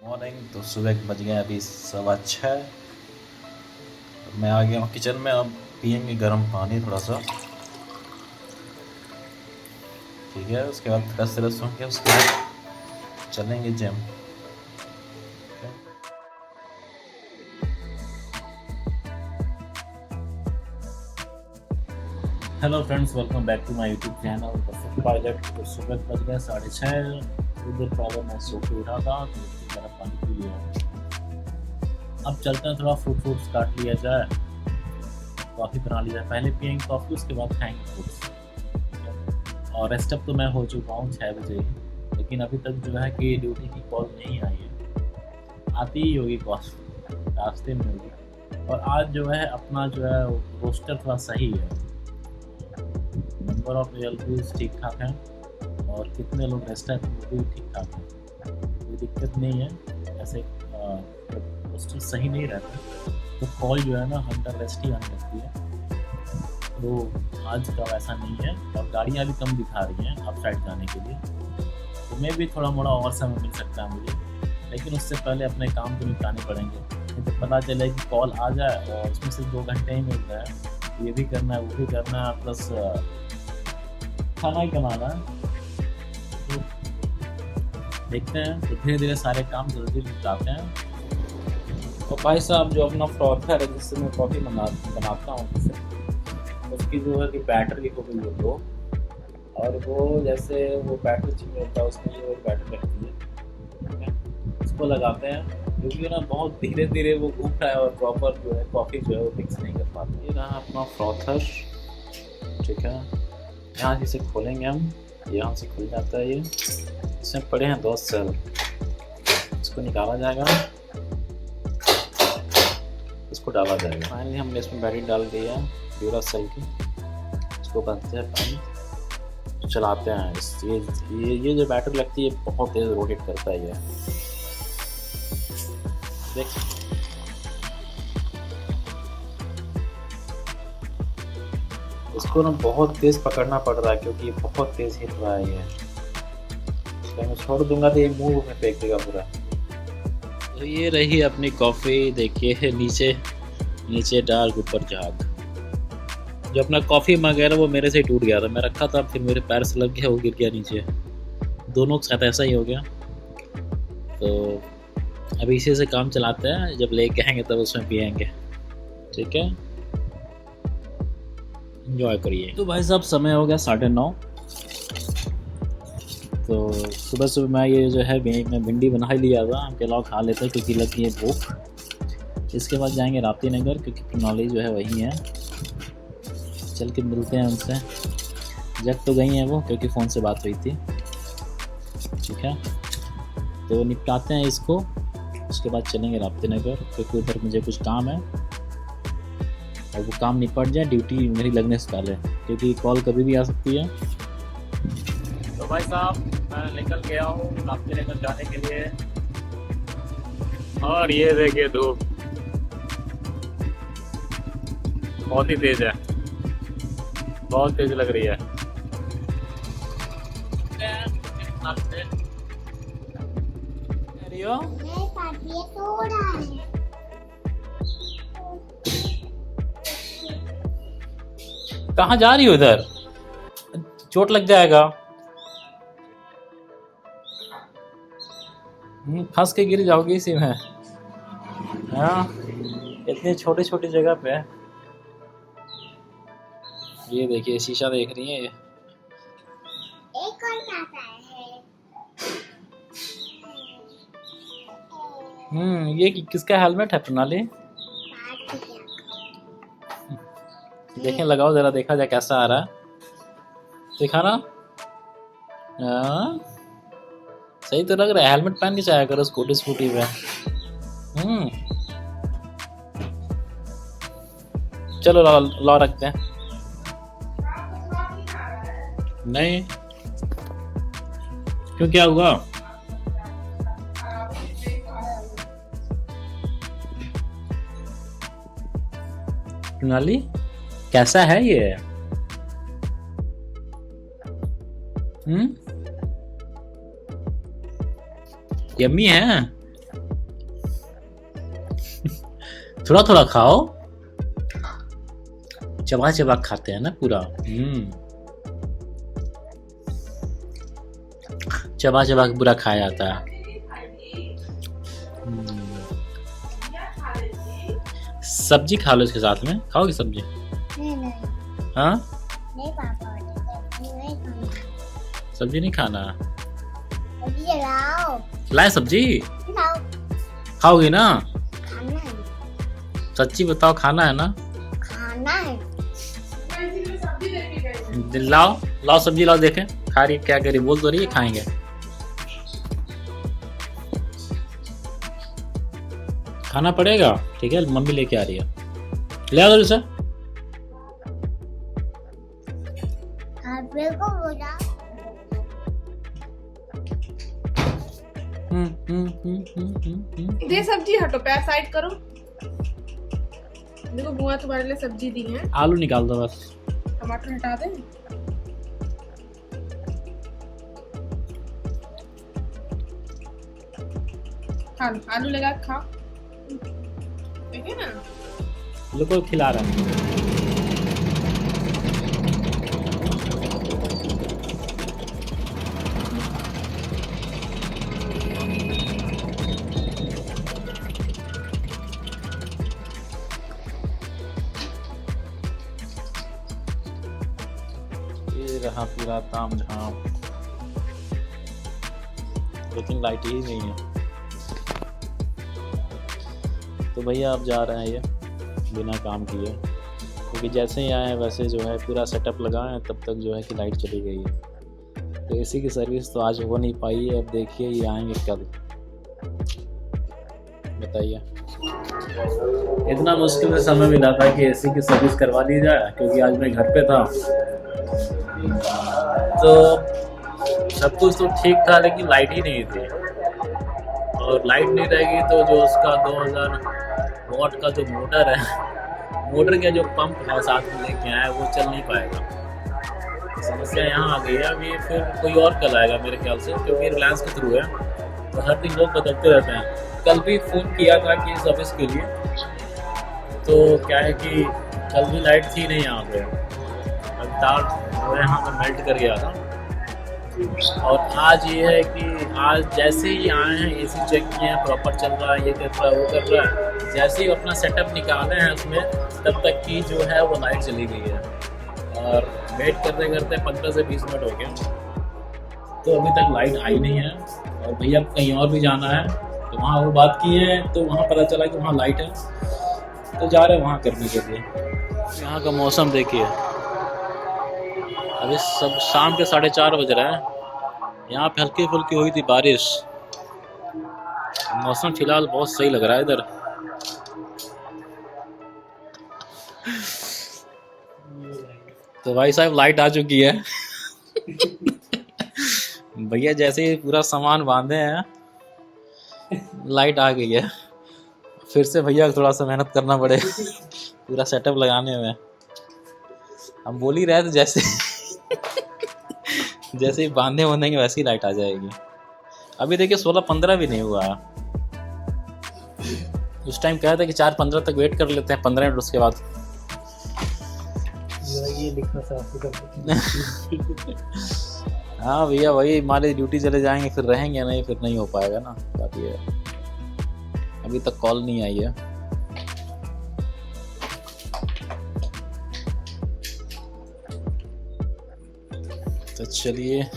Morning. तो सुबह के बज गए अभी 6:15। मैं आ गया हूँ किचन में। अब पियेंगे गर्म पानी थोड़ा सा, ठीक है। उसके बाद फ्रेश फ्रेश होंगे, उसके बाद चलेंगे gym. Hello friends, welcome back to my YouTube channel the food pilot. तो सुबह के बज गए 6:30। थोड़ी देर पहले मैं सो के उठा था तो गर्म पानी पी लिया। अब चलते हैं, थोड़ा फ्रूट्स काट लिया जाए, कॉफ़ी बना ली जाए। पहले पियेंगे कॉफ़ी, उसके बाद खाएंगे फ्रूट्स। और रेस्ट अप तो मैं हो चुका हूँ 6 बजे ही, लेकिन अभी तक जो है कि ड्यूटी की कॉल नहीं आई है। आती ही होगी कॉल, रास्ते में होगी। और आज जो है अपना जो है रोस्टर थोड़ा सही है, नंबर ऑफ एलपीज ठीक ठाक हैं और कितने लोग रेस्ट है वो भी ठीक ठाक है, कोई दिक्कत नहीं है। ऐसे रोस्टर सही नहीं रहता तो कॉल जो है ना अंडर रेस्ट ही आने लगती है। तो आज का वैसा नहीं है और गाड़ियाँ भी कम दिखा रही हैं अप साइड जाने के लिए। तो मैं भी थोड़ा मोड़ा और समय मिल सकता है मुझे, लेकिन उससे पहले अपने काम को निपटाने पड़ेंगे। नहीं तो पता चले कि कॉल आ जाए और उसमें से 2 घंटे ही मिल रहा है, ये भी करना है वो भी करना है, प्लस खाना ही कमाना है। तो देखते हैं, तो धीरे धीरे सारे काम जल्दी निपटाते हैं। और भाई साहब जो अपना फ्रॉथर है जिससे मैं कॉफ़ी बनाता हूँ, उसकी जो है कि बैटरी हो गई है वो, और वो जैसे वो बैटरी चेंज होता है उसमें ये बैटरी लगती है, उसको लगाते हैं क्योंकि ना बहुत धीरे धीरे वो घूम रहा है और प्रॉपर जो है कॉफ़ी जो है वो मिक्स नहीं कर पाते। ये रहा अपना फ्रॉथर, ठीक है। यहाँ से इसे खोलेंगे हम, यहाँ से खुल जाता है ये। इसमें पड़े हैं 2 सेल, इसको निकाला जाएगा, इसको डाला जाएगा। फाइनली हमने इसमें बैटरी डाल दिया ड्यूरा सेल की, इसको बनते हैं बंद, चलाते हैं। ये जो बैटरी लगती है बहुत तेज़ रोटेट करता है ये, देख। इसको ना बहुत तेज़ पकड़ना पड़ रहा है क्योंकि ये बहुत तेज़ हिल रहा है ये। तो मैं छोड़ दूंगा तो ये मुंह में फेंक देगा पूरा। तो ये रही अपनी कॉफ़ी, देखिए नीचे नीचे डार्क ऊपर झाग। जो अपना कॉफ़ी मग है ना वो मेरे से ही टूट गया था, मैं रखा था फिर मेरे पैर से लग गया, वो गिर गया नीचे। दोनों के साथ ऐसा ही हो गया। तो अभी इसी से काम चलाते हैं, जब लेके आएंगे तब उसमें पियेंगे, ठीक है। इंजॉय करिए। तो भाई साहब समय हो गया 9:30। तो सुबह सुबह मैं ये जो है मैं भिंडी बना ही लिया था, हम के खा लेते हैं क्योंकि लगती है भूख। इसके बाद जाएंगे राप्ती नगर क्योंकि प्रणाली जो है वही है, चल के मिलते हैं उनसे। जग तो गई हैं वो क्योंकि फ़ोन से बात हुई थी, ठीक है। तो निपटाते हैं इसको, उसके बाद चलेंगे राप्ती नगर क्योंकि उधर मुझे कुछ काम है और वो काम निपट जाए ड्यूटी मेरी लगने से पहले, क्योंकि कॉल कभी भी आ सकती है। तो भाई साहब मैं निकल गया हूँ राप्ती नगर जाने के लिए, और ये देखिए धूप बहुत ही तेज़ है, बहुत तेज़ लग रही है। कहाँ जा रही हो? इधर चोट लग जाएगा। फंस के गिर जाओगी इसी में। हाँ, इतनी छोटी छोटी जगह पे। ये देखिए शीशा देख रही है ये। एक और आता है। ये किसका हेलमेट है प्रणाली? देखें, लगाओ जरा, देखा जाए कैसा आ रहा है, देखा ना। सही तो लग रहा है, हेलमेट पहन के जाया करो स्कूटी पे। चलो लॉ रखते हैं। नहीं क्यों, क्या हुआ? प्रणाली कैसा है ये? यम्मी है। थोड़ा थोड़ा खाओ, चबा चबा खाते हैं ना पूरा। चबा चबा के पूरा खाया जाता है। सब्जी खा लो इसके साथ में, खाओगी सब्जी? नहीं हाँ, नहीं पापा, नहीं खाना। सब्जी नहीं खाना? सब्जी लाओ, लाए सब्जी? लाओ, खाओगी ना? खाना है, सच्ची बताओ, खाना है ना? खाना है। लाओ लाओ सब्जी लाओ, देखें खा रही है, क्या करी, बोल तो रही है खाएंगे। खाना पड़ेगा, ठीक है, मम्मी लेके आ रही है, ले आओ इसे। बिल्कुल बोला। दे सब्जी, हटो, पैर साइड करो। देखो बुआ तुम्हारे लिए सब्जी दी है। आलू निकाल दो बस। टमाटर हटा दे। खा लो, आलू लगा के खाओ, देखिए ना। बिल्कुल खिला रहा है। ये रहा पूरा ताम झाम, लेकिन लाइट ही नहीं है। तो भैया अब जा रहे हैं ये बिना काम किए, क्योंकि जैसे ही आए वैसे जो है पूरा सेटअप लगाए, तब तक जो है कि लाइट चली गई है। तो एसी की सर्विस तो आज हो नहीं पाई है। अब देखिए ये आएंगे कल, बताइए। इतना मुश्किल से समय मिला था कि एसी की सर्विस करवा ली जाए, क्योंकि आज मैं घर पे था। तो सब कुछ तो ठीक था, लेकिन लाइट ही नहीं थी। और लाइट नहीं रहेगी तो जो उसका 2000 वॉट का जो मोटर है, मोटर का जो पंप है साथ में लेके आया, वो चल नहीं पाएगा। समस्या यहाँ आ गई है। अभी फिर कोई और कल आएगा मेरे ख्याल से, क्योंकि रिलायंस के थ्रू है, तो हर दिन लोग बदलते रहते हैं। कल भी फ़ोन किया था कि सर्विस के लिए, तो क्या है कि कल भी लाइट थी नहीं यहाँ पे, तार यहाँ पर मेल्ट कर गया था। और आज ये है कि आज जैसे ही आए हैं, एसी चेक किए हैं, प्रॉपर चल रहा है, ये कर रहा है, वो कर रहा है, जैसे ही अपना सेटअप निकाले हैं उसमें, तब तक की जो है वो लाइट चली गई है। और वेट करते करते 15 से 20 मिनट हो गए, तो अभी तक लाइट आई नहीं है। और भैया कहीं और भी जाना है, तो वहाँ वो बात की है, तो वहाँ पता चला कि वहाँ लाइट है, तो जा रहे हैं वहाँ करने के लिए। यहाँ का मौसम देखिए, अभी सब शाम के 4:30 बज रहे हैं। यहाँ पे हल्की फुल्की हुई थी बारिश। मौसम फिलहाल बहुत सही लग रहा है इधर। तो भाई साहब लाइट आ चुकी है। भैया जैसे ही पूरा सामान बांधे हैं, लाइट आ गई है। फिर से भैया को थोड़ा सा मेहनत करना पड़ेगा पूरा सेटअप लगाने में। हम बोल ही रहे थे जैसे जैसे ही बांधे बंधेंगे वैसे ही लाइट आ जाएगी। अभी देखिए 16-15 भी नहीं हुआ। उस टाइम कहा था कि 4:15 तक वेट कर लेते हैं, 15 मिनट उसके बाद। ये लिखना हाँ भैया वही, हमारी ड्यूटी चले जाएंगे, फिर रहेंगे नहीं, फिर नहीं हो पाएगा ना, बात ये है। अभी तक कॉल नहीं आई है। तो चलिए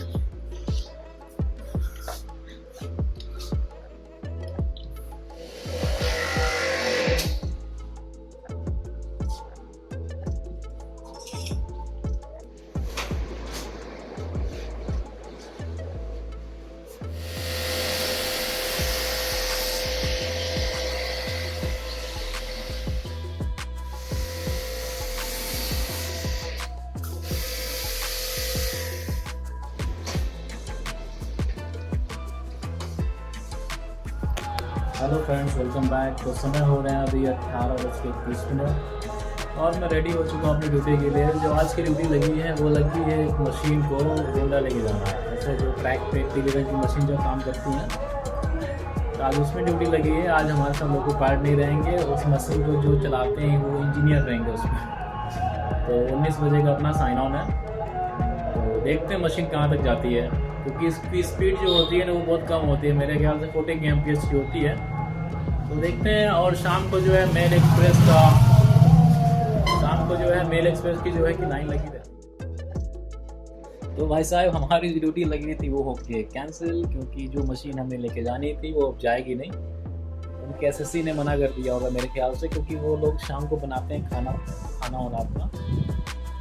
हेलो फ्रेंड्स, वेलकम बैक। तो समय हो रहे हैं अभी 18:20 और मैं रेडी हो चुका हूँ अपनी ड्यूटी के लिए। जो आज की ड्यूटी लगी है वो लगी है एक मशीन को गोंडा लेके जाना है। ऐसे जो ट्रैक पे टेलीविजन की मशीन जो काम करती हैं, तो आज उसमें ड्यूटी लगी है। आज हमारे साथ लोको पायलट नहीं रहेंगे, उस मशीन को जो चलाते हैं वो इंजीनियर रहेंगे उसमें। तो 19 बजे का अपना साइन ऑन है, तो देखते हैं मशीन कहाँ तक जाती है, क्योंकि इसकी स्पीड जो होती है ना वो बहुत कम होती है, मेरे ख्याल से 40 kmph की होती है। तो देखते हैं। और शाम को जो है मेल एक्सप्रेस की जो है कि लाइन लगी रहती है। तो भाई साहब हमारी ड्यूटी लगी थी वो हो गई कैंसिल, क्योंकि जो मशीन हमें लेके जानी थी वो अब जाएगी नहीं। उनके एसएससी ने मना कर दिया होगा मेरे ख्याल से, क्योंकि वो लोग शाम को बनाते हैं खाना होना अपना।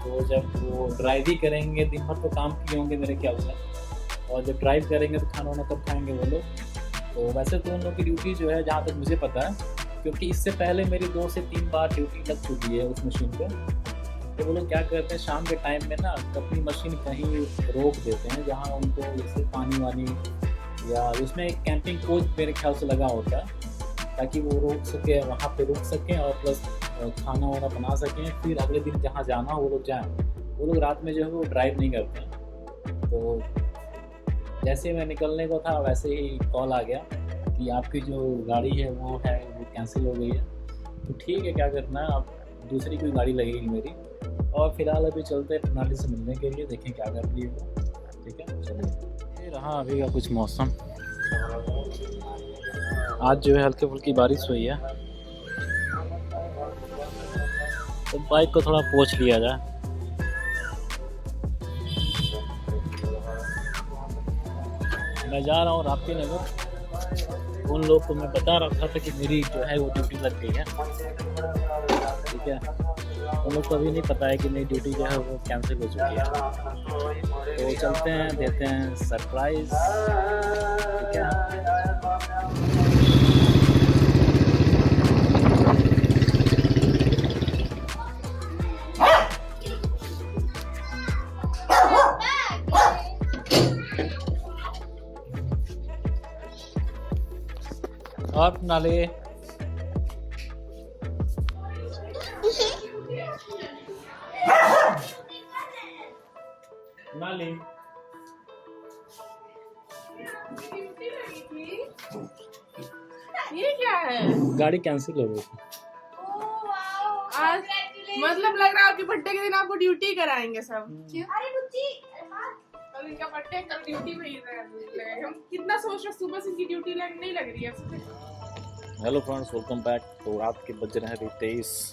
तो जब वो ड्राइव ही करेंगे, दिन भर तो काम किए होंगे मेरे ख्याल से, और जब ड्राइव करेंगे तो खाना वाना कब खाएंगे वो लोग। तो वैसे तो उन लोगों की ड्यूटी जो है, जहाँ तक मुझे पता है, क्योंकि इससे पहले मेरी 2 से 3 बार ड्यूटी लग चुकी है उस मशीन पे। तो वो लोग क्या करते हैं शाम के टाइम में ना अपनी मशीन कहीं रोक देते हैं, जहाँ उनको जैसे पानी वानी, या उसमें एक कैंपिंग कोच मेरे ख्याल से लगा होता है, ताकि वो रोक सके, वहाँ पे रुक सकें और प्लस खाना वाना बना सकें, फिर अगले दिन जहाँ जाना हो वो लोग जाएँ। वो लोग रात में जो है वो ड्राइव नहीं करते हैं। तो जैसे मैं निकलने को था वैसे ही कॉल आ गया कि आपकी जो गाड़ी है वो कैंसिल हो गई है। तो ठीक है, क्या करना है, अब दूसरी कोई गाड़ी लगेगी मेरी। और फिलहाल अभी चलते हैं प्रणाली से मिलने के लिए, देखें क्या कर रही है वो। ठीक है, चलिए। ये रहा अभी का कुछ मौसम। आज जो है हल्की फुल्की बारिश हुई है, तो बाइक को थोड़ा पोंछ लिया जाए। मैं जा रहा हूँ राप्ती नगर। उन लोग को मैं बता रहा था कि मेरी जो है वो ड्यूटी लग गई है। ठीक है, उन लोग को अभी नहीं पता है कि मेरी ड्यूटी जो है वो कैंसिल हो चुकी है। तो चलते हैं, देते हैं सरप्राइज। ठीक है, और नाले नाले ये क्या है? गाड़ी कैंसिल हो गई थी। आज मतलब लग रहा है कि बर्थडे के दिन आपको ड्यूटी कराएंगे सब। कल इनका बर्थडे, कल ड्यूटी में ही लगेगा। हम कितना सोच रहे, सुबह से इनकी ड्यूटी नहीं लग रही है। Hello friends, welcome back. तो रात के बज रहे हैं अभी 23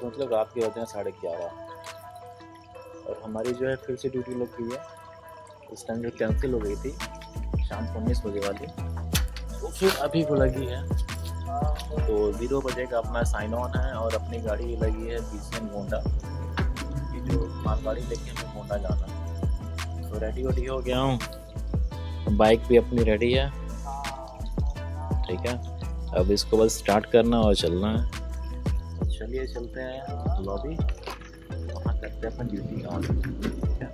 मतलब रात के बज रहे हैं 11:30, और हमारी जो है फिर से ड्यूटी लग गई है। उस टाइम जो कैंसिल हो गई थी शाम को 19 बजे वाली, तो फिर अभी वो लगी है। तो 0 बजे का अपना साइन ऑन है, और अपनी गाड़ी लगी है BCN गोंडा। ये जो मालगाड़ी लेके हमें गोंडा जाना है। तो रेडी हो गया हूँ, बाइक भी अपनी रेडी है। ठीक है, अब इसको बस स्टार्ट करना और चलना है। तो चलिए चलते हैं लॉबी, वहाँ करते हैं अपन ड्यूटी ऑन। ठीक है,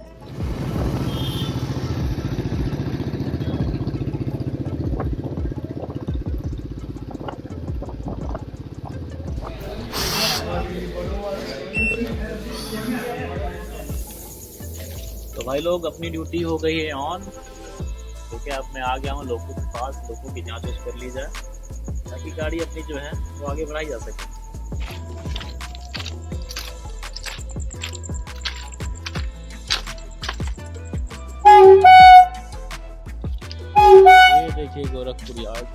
तो भाई लोग अपनी ड्यूटी हो गई है ऑन। ठीक है, अब मैं आ गया हूँ लोगों के पास, लोगों की जांच कर ली जाए, ताकि गाड़ी अपनी जो है वो आगे बढ़ाई जा सके। ये देखिए गोरखपुर यार्ड,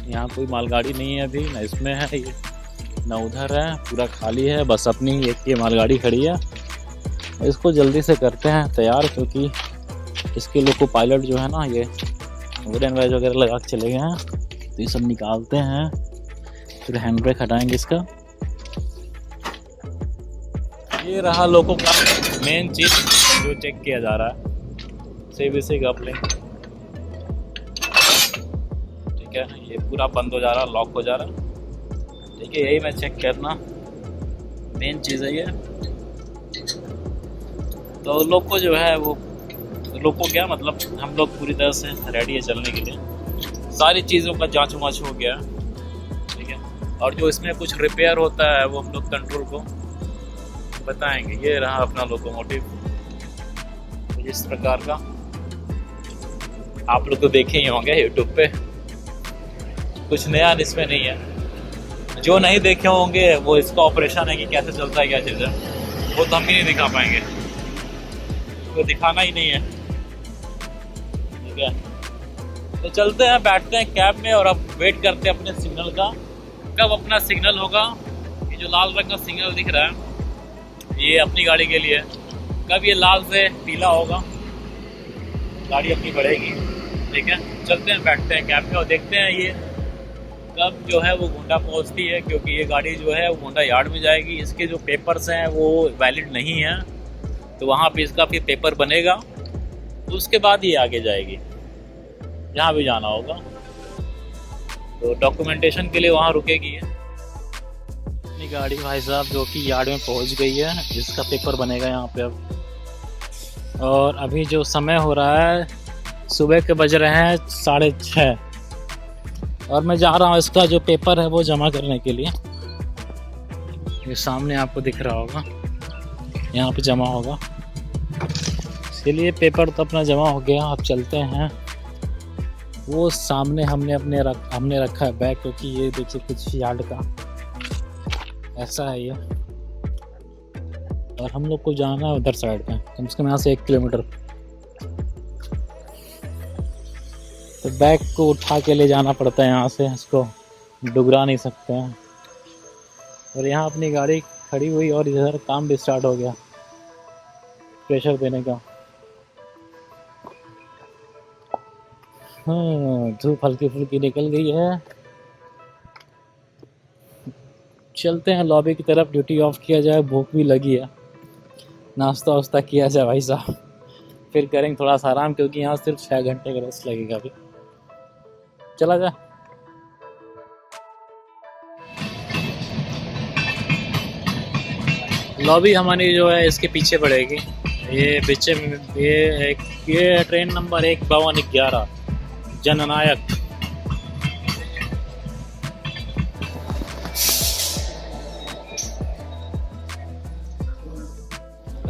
यहाँ कोई मालगाड़ी नहीं है अभी, ना इसमें है ये ना उधर है, पूरा खाली है। बस अपनी एक ये मालगाड़ी खड़ी है। इसको जल्दी से करते हैं तैयार, क्योंकि इसके लोको पायलट जो है ना, ये वुडन वाइज वगैरह लगा के चले गए हैं। तो ये सब निकालते हैं, फिर हैंड ब्रेक हटाएंगे इसका। ये रहा लोको का मेन चीज़ जो चेक किया जा रहा है, CBC कपलिंग। ठीक है, ये पूरा बंद हो जा रहा है, लॉक हो जा रहा है। ठीक है, यही मैं चेक करना मेन चीज़ है ये। तो लोको जो है वो, लोको क्या मतलब, हम लोग पूरी तरह से रेडी है चलने के लिए। सारी चीज़ों का जांच वाँच हो गया। ठीक है, और जो इसमें कुछ रिपेयर होता है वो हम लोग कंट्रोल को बताएंगे। ये रहा अपना लोकोमोटिव, इस प्रकार का। आप लोग तो देखे ही होंगे यूट्यूब पे, कुछ नया इसमें नहीं है। जो नहीं देखे होंगे वो इसका ऑपरेशन है कि कैसे चलता है क्या चीज़ है, वो तो हम ही नहीं दिखा पाएंगे, वो दिखाना ही नहीं है। ठीक है, तो चलते हैं, बैठते हैं कैब में और अब वेट करते हैं अपने सिग्नल का, कब अपना सिग्नल होगा। ये जो लाल रंग का सिग्नल दिख रहा है ये अपनी गाड़ी के लिए, कब ये लाल से पीला होगा गाड़ी अपनी बढ़ेगी। ठीक है, चलते हैं, बैठते हैं कैब में और देखते हैं ये कब जो है वो गोंडा पहुंचती है, क्योंकि ये गाड़ी जो है वो गोंडा यार्ड में जाएगी। इसके जो पेपर्स हैं वो वैलिड नहीं हैं, तो वहाँ पे इसका फिर पेपर बनेगा, तो उसके बाद ये आगे जाएगी, जहाँ भी जाना होगा। तो डॉक्यूमेंटेशन के लिए वहाँ रुकेगी ये अपनी गाड़ी भाई साहब, जो कि यार्ड में पहुँच गई है, जिसका पेपर बनेगा यहाँ पे अब। और अभी जो समय हो रहा है सुबह के बज रहे हैं 6:30 और मैं जा रहा हूँ इसका जो पेपर है वो जमा करने के लिए। ये सामने आपको दिख रहा होगा, यहाँ पे जमा होगा, इसलिए पेपर तो अपना जमा हो गया। अब चलते हैं, वो सामने हमने रखा है बैग, क्योंकि ये देखिए कुछ यार्ड का ऐसा है ये, और हम लोग को जाना है उधर साइड पे, कम से कम यहाँ से 1 किलोमीटर। तो बैग को उठा के ले जाना पड़ता है यहाँ से, इसको डुगरा नहीं सकते हैं। और यहाँ अपनी गाड़ी खड़ी हुई और इधर काम भी स्टार्ट हो गया प्रेशर देने का। हाँ, धूप हल्की फुल्की निकल गई है। चलते हैं लॉबी की तरफ, ड्यूटी ऑफ किया जाए, भूख भी लगी है, नाश्ता वास्ता किया जाए भाई साहब, फिर करेंगे थोड़ा सा आराम, क्योंकि यहाँ सिर्फ 6 घंटे का रेस्ट लगेगा। अभी चला जाए। लॉबी हमारी जो है इसके पीछे पड़ेगी, ये पीछे में ये ट्रेन नंबर 15211 जननायक।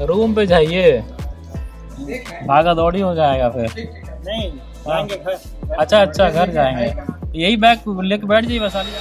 रूम पे जाइए, भागा दौड़ी हो जाएगा फिर। नहीं जाएंगे घर। अच्छा घर जाएंगे, यही बैग लेके बैठ जाइए वैशाली।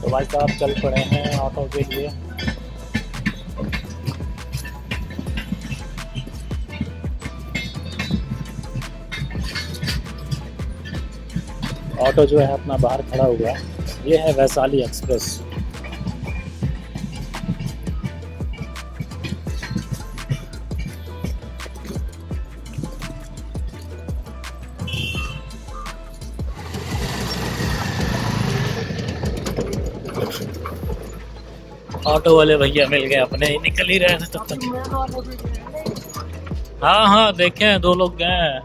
तो भाई साहब चल पड़े हैं ऑटो के लिए। ऑटो जो है अपना बाहर खड़ा हुआ है, ये है वैशाली एक्सप्रेस। ऑटो वाले भैया मिल गए अपने, निकल ही रहे थे तब तक। हाँ देखे 2 लोग गए हैं।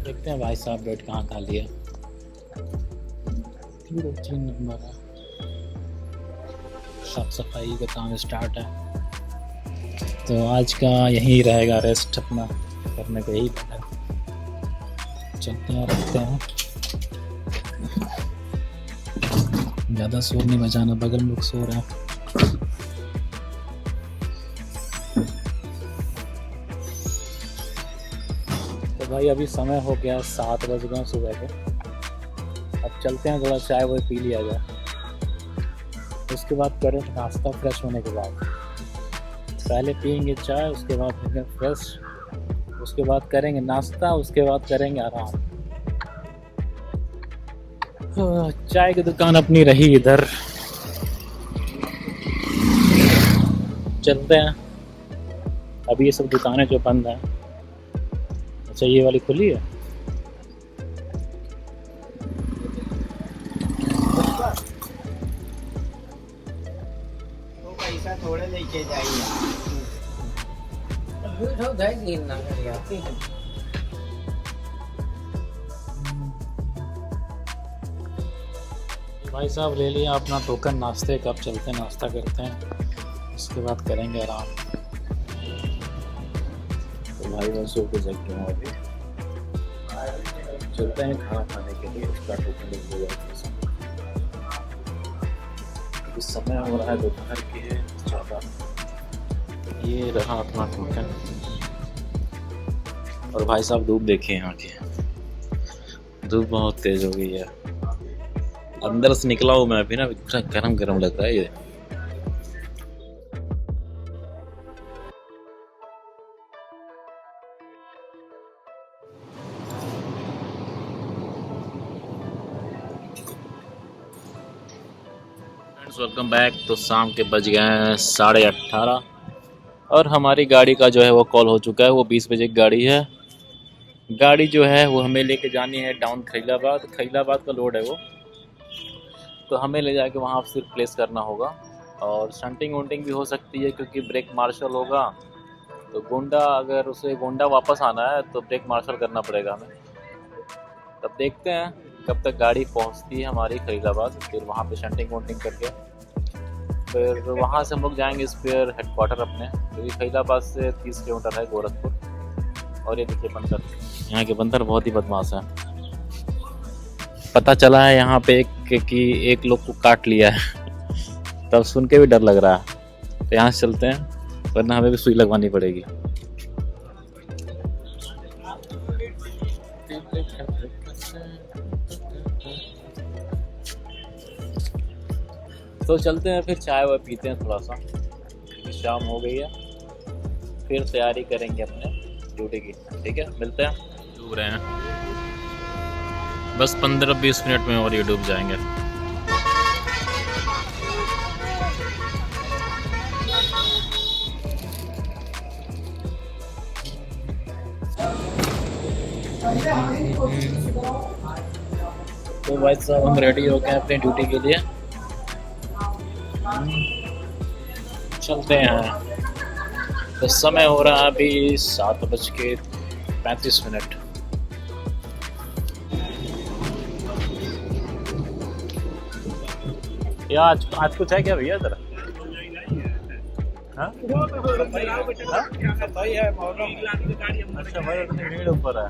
देखते हैं भाई साहब बेड कहाँ खाली है। 3 नंबर है, साफ सफाई का काम स्टार्ट है, तो आज का यही रहेगा रेस्ट अपना करने का, यही पता। चलते हैं, रखते हैं, ज़्यादा शोर नहीं मचाना, बगल में लोग सो रहे हैं। तो भाई अभी समय हो गया 7 बज गए सुबह के। अब चलते हैं, थोड़ा चाय वो पी लिया जाए, उसके बाद करें नाश्ता फ्रेश होने के बाद। पहले पियेंगे चाय, उसके बाद होंगे फ्रेश, उसके बाद करेंगे नाश्ता, उसके बाद करेंगे आराम। चाय की दुकान अपनी रही इधर। चलते हैं, अभी ये सब दुकानें जो बंद हैं। अच्छा ये वाली खुली है। तो पैसा थोड़े लेके जाइए। भाई साहब ले लिया अपना टोकन नाश्ते का। अब चलते हैं नाश्ता करते हैं, उसके बाद करेंगे आराम। तो भाई मैं सो के जग गया हूँ अभी। चलते हैं खाना खाने के लिए, उसका टोकन ले लिया। इस समय हो रहा है दोपहर के 14। ये रहा अपना टोकन। और भाई साहब धूप देखिए यहाँ की, धूप बहुत तेज हो गई है। अंदर से निकला हूँ मैं अभी ना, इतना गरम गरम लग रहा है ये। Friends welcome back. तो शाम के बज गए हैं 18:30 और हमारी गाड़ी का जो है वो कॉल हो चुका है। वो 20 बजे की गाड़ी है। गाड़ी जो है वो हमें लेके जानी है डाउन खलीलाबाद। खलीलाबाद का लोड है वो, तो हमें ले जाके वहाँ फिर प्लेस करना होगा। और शंटिंग वंटिंग भी हो सकती है क्योंकि ब्रेक मार्शल होगा। तो गोंडा, अगर उसे गोंडा वापस आना है तो ब्रेक मार्शल करना पड़ेगा हमें। तब देखते हैं कब तक गाड़ी पहुँचती है हमारी खलीलाबाद। फिर वहाँ पे शंटिंग वंटिंग करके फिर वहाँ से हम लोग जाएंगे स्पेयर हेडक्वार्टर अपने, क्योंकि खलीलाबाद से 30 किलोमीटर है गोरखपुर। और ये देखिए बंदर, यहाँ के बंदर बहुत ही बदमाश है। पता चला है यहाँ पे कि एक लोग को काट लिया है, तब सुन के भी डर लग रहा है। तो यहाँ से चलते हैं, वरना हमें भी सुई लगवानी पड़ेगी। तो चलते हैं फिर, चाय वाय पीते हैं थोड़ा सा, क्योंकि शाम हो गई है। फिर तैयारी करेंगे अपने ड्यूटी की। ठीक है, मिलते हैं। डूब रहे हैं बस 15-20 मिनट में और ये डूब जाएंगे। तो भाई साहब हम रेडी हो गए अपनी ड्यूटी के लिए, चलते हैं। तो समय हो रहा है अभी 7:35। या आज कुछ है क्या भैया जरा? हाँ? अच्छा भाई, इतनी भीड़ ऊपर है।